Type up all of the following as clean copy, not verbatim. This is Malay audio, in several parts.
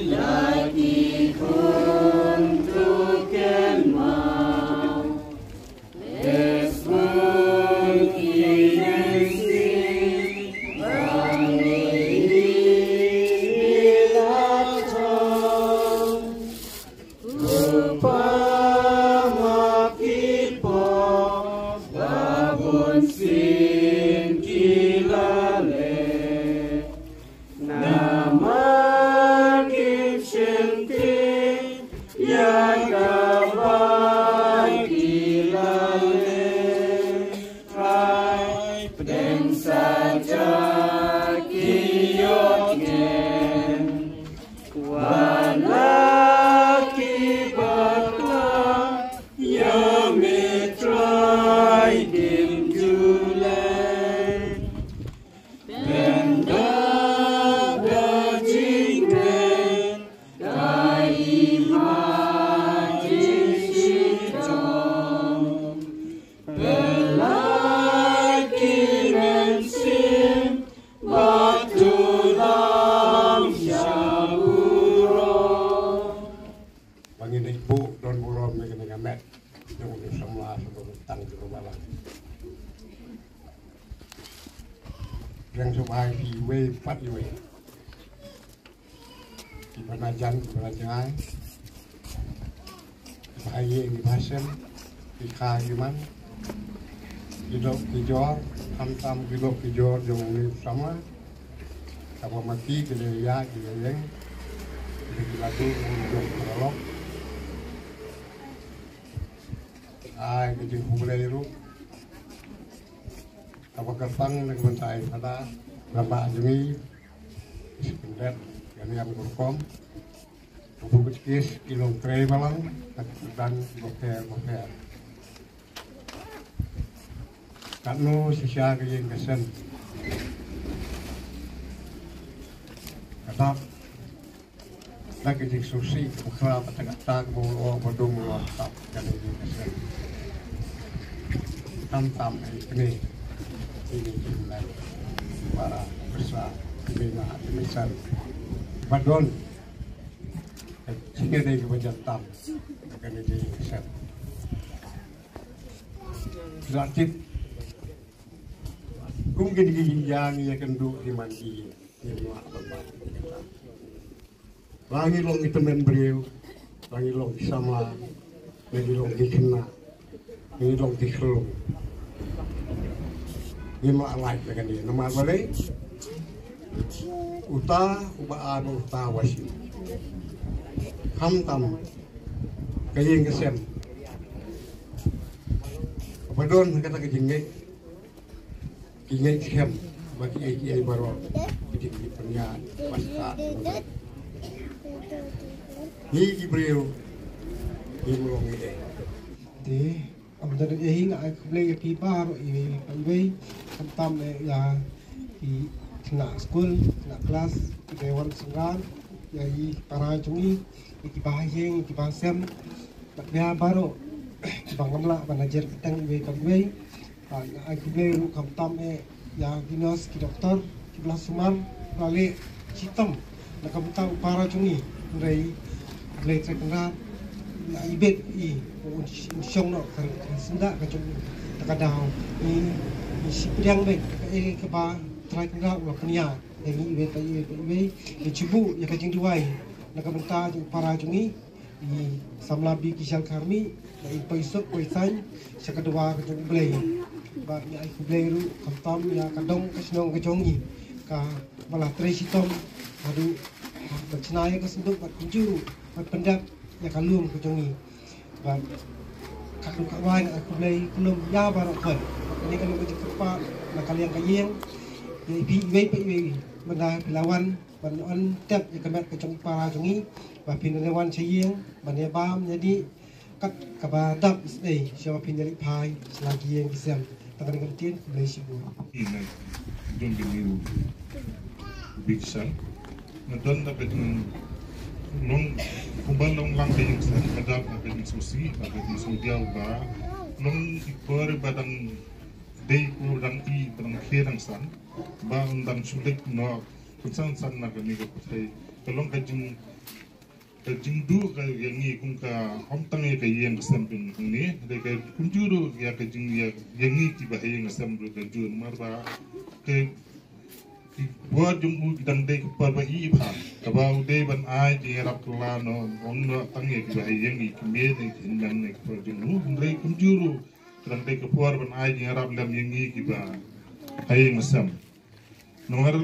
Lagi untuk mau Lesbon kinesi Pangililaton Upama kipo Babon sin kilale Nama yang supaya hiwe pat hiwe di penajan penajai bahaya di pasien di kajiman hidup hijau tam hidup hijau jauh sama mati kedelia keleleng lagi untuk prolog kecil mulai itu apa kertang dengan mentai pada bapak jemi sebentar yang berkom untuk kis kilo tray malang dan boker kanu sisa yang kesen kata lagi diskusi bukan kata mau bodong mau tak kan yang kesen tam ini jumlah para besar bina misal badon sini ada kebanyakan tam akan jadi besar lanjut mungkin yang kendu di mandi di luar tempat lagi long itu memberiu lagi long sama lagi long dikena lagi long dikelung lima alai dengan dia nama boleh uta ubaan uta wasim hamtam kayeng kesem padon kata kejengge kejengge kem bagi ai baru kejengge punya pasca ni ibreu ni mulong ide di Ambil dari ini nak beli pipa, ini beli kentam ya di kena sekolah, kena kelas, dewan senggan, ya di para cungi, di bahayeng, di bahasem, nak dia baru bangun lah, manajer kita beli beli, aku beli kentam ya dinas di dokter, di belah sumar, balik hitam, nak kita para cungi, dari beli terkenal. Ibet unsong no kan senda ka jung takadaw ni sipriang be ke ba try kena wa kenya ni ibet ni cibu ya ka jing duai nak benta para jungi i samlabi kisal kami na ipaisok ko isan sa kadwa ka jong blay ba ya ay blay ru kamtam ya kadong kasnong ka jongi ka malah tresitom adu bercenaya ka senduk bat kunjuru bat pendak ya kalum ka jongi ba kadu kawan aku blay kulum ya barok kan ini kalau ka jekpa na kaliang kayeng ya ipi benda lawan ban tep ya kemet ka jong para jongi và pinในวันเชียงบันเนบ้ามยาดีกัดกับบาดับนี่เชื่อว่าพินเดลิพายสลาเกียงกิเซมตั้งแต่กันเตียนเลยชิบูini jom biniu big sal nadon na pedung long kumbal long lang kayong sa kadap na pedung susi na pedung sudiaw ba long ikore badang day ko dang i badang kherang san ba undang sulit no kunsan san na kami ko patay kalong kajing kajingdu ka yangi kung ka homtangi ka yang samping ni de ka kunjuru ya kajing ya yangi ti ba yang samping ka jun marba ke buat jumbu dang de pa ba i ba ka ba de ban ai ji rap la no on no tangi ki ba yangi ki me de nang ne ko junu de kunjuru dang de ka puar ban ai ji rap lam yangi ki ba yang sam no har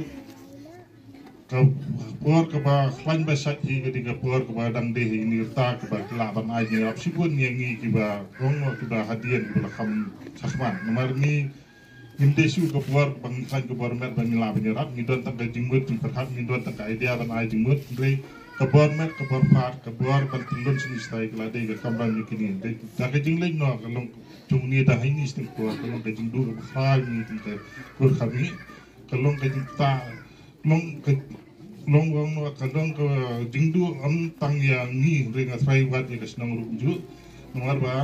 puar ke ba klan ba sak hi ke dinga puar ke ba dang de hi ni ta ke ba kla ban ai ni ap sibun yang ni ki ba rong ki ba hadian ki ba kham sakman nomor ni nimde su ke puar bang klan ke puar mer ban la ban rap ni don tak ga jingmut ki perhat ni don tak idea ban ai jingmut re ke puar mer ke puar fat ke puar ban tindon sini stai kla de ga kambang ni kini de tak ga jing leng no ka long chung ni da hi ni sting puar ka long ga jing du ka fal ni ti ka kur khami ka long ga jing ta long wong no kadang ke jingdu am tang yang ni ring asrai wat ni kasnang ruju nomor ba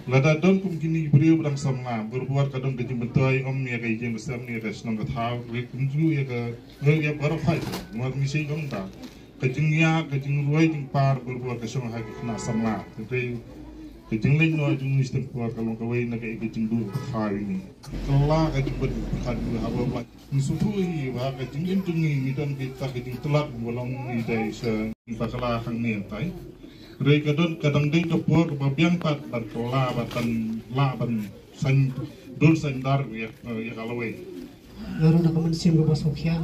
lada don kum kini beriu berang samna berbuat kadang ke jimbetai om ya ke jing besar ni kasnang ka thau ri kunju ya ke ya baru fai nomor misi gong ta ke jingya ke jing ruai jing par berbuat ke song ha ke na samna te ke jing leng no jing mistem kuat kalau ke wei na ke jingdu thau ni kala ke jibet khad ha ba Nisutuhi wa ka jingin tungi midan kita ka jing telak bolong ni dai sa bakala hang ni tai rei kadon kadang ding ka por ba biang pat bar kola batan la ban san dul san dar ya kalawai garu na kaman sim ba sokya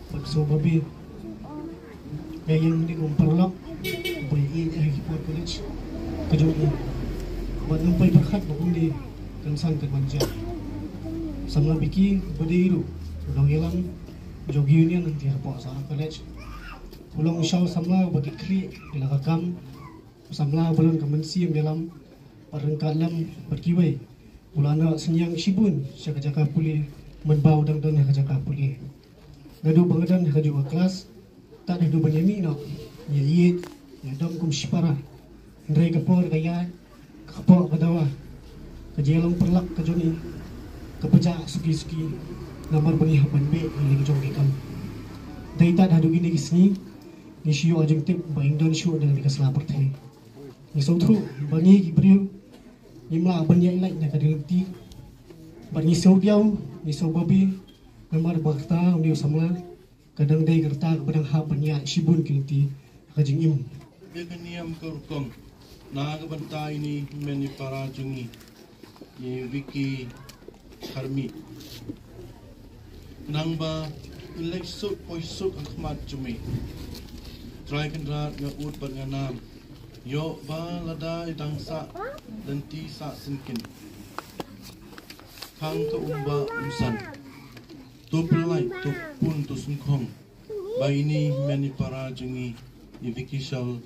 pag so babi yang di kumparlak boy i ay por college kajogi wan nung pay berkat ba kundi kan san ka manja samla biki badiru dong yelam jogi union nanti apa sarang college ulang usau samla bagi kri dilakam samla belum kemensi dalam perengkalam berkiwai ulana senyang sibun jaka puli menbau dang dan jaka puli ngadu bangadan haju kelas tak ada banyami no ya yit ya dong kum sipara ndrai kapor kaya kapor kadawa kejelang perlak kejoni kepeja suki-suki namar bani hapan be ini kejong kekam dai tak hadu gini kisni ni siyo ajeng tip ba indon siyo dengan dikasla pertai ni sautru bani gibriu ni mla banya ilai na kadilti bani saudiau ni saubabi namar bakta ni samla kadang dai gerta badang ha banya sibun kilti kajing im begeniam kurkom na gabanta ini meni para jungi ye wiki Harmi nang ba eleksut poisuk ang khmat chumi try kan rat nga ut ban nga nam yo ba lada idang sa dan ti sa sinkin khang ka umba umsan to pelai to pun to sungkhong ba ini meni para jungi ni vikishal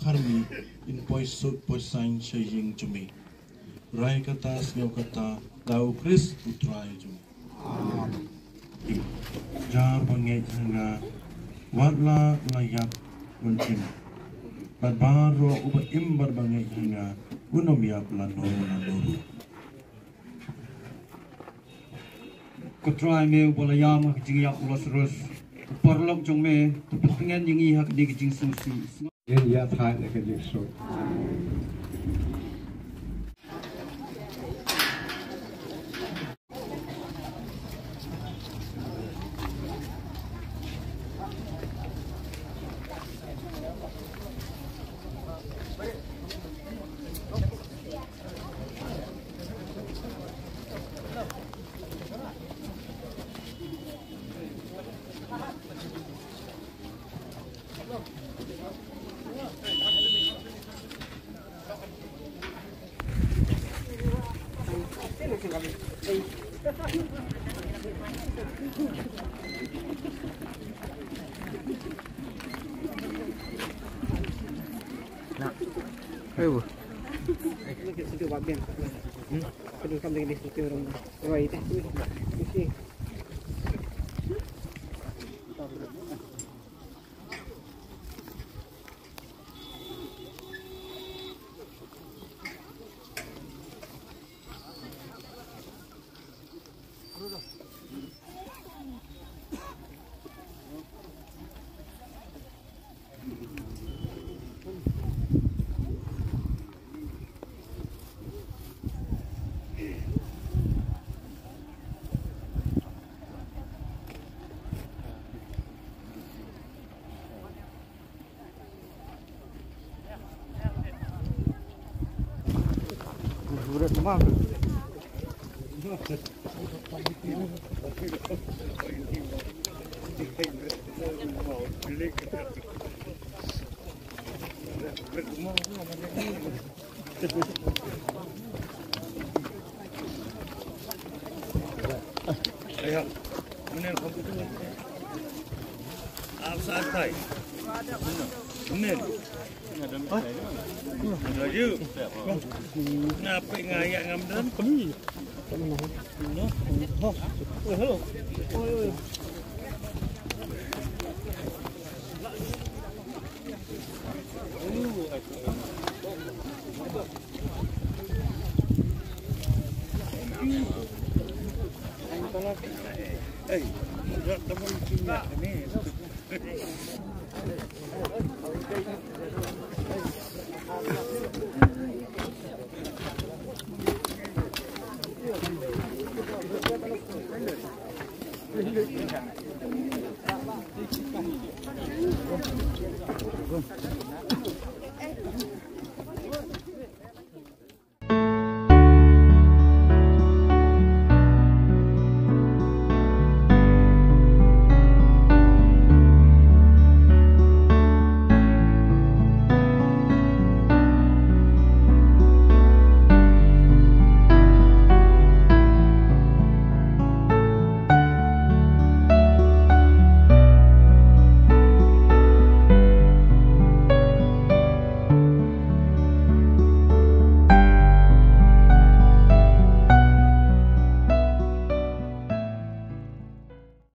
Harmi in poisuk poisain shaying chumi rai kata snyo kata Dau Chris putra itu. Jar bangai hanga watla layak kuncin. Badbaro uba imbar bangai hanga unom ya pelano nanoru. Kutrai me ubalayam kecing yak ulas terus. Perlok jong me tepetingen yengi hak di kecing susi. Ya thai le kecing so. Situ bagian. Kedua kami di situ orang. Wah itu. Mesti. Berat memang. Ayo, mana komputer? Apa santai? Mana? Ada lagi. Kenapa ngayak ngamdan? Hello. Eh, teman Cina ni.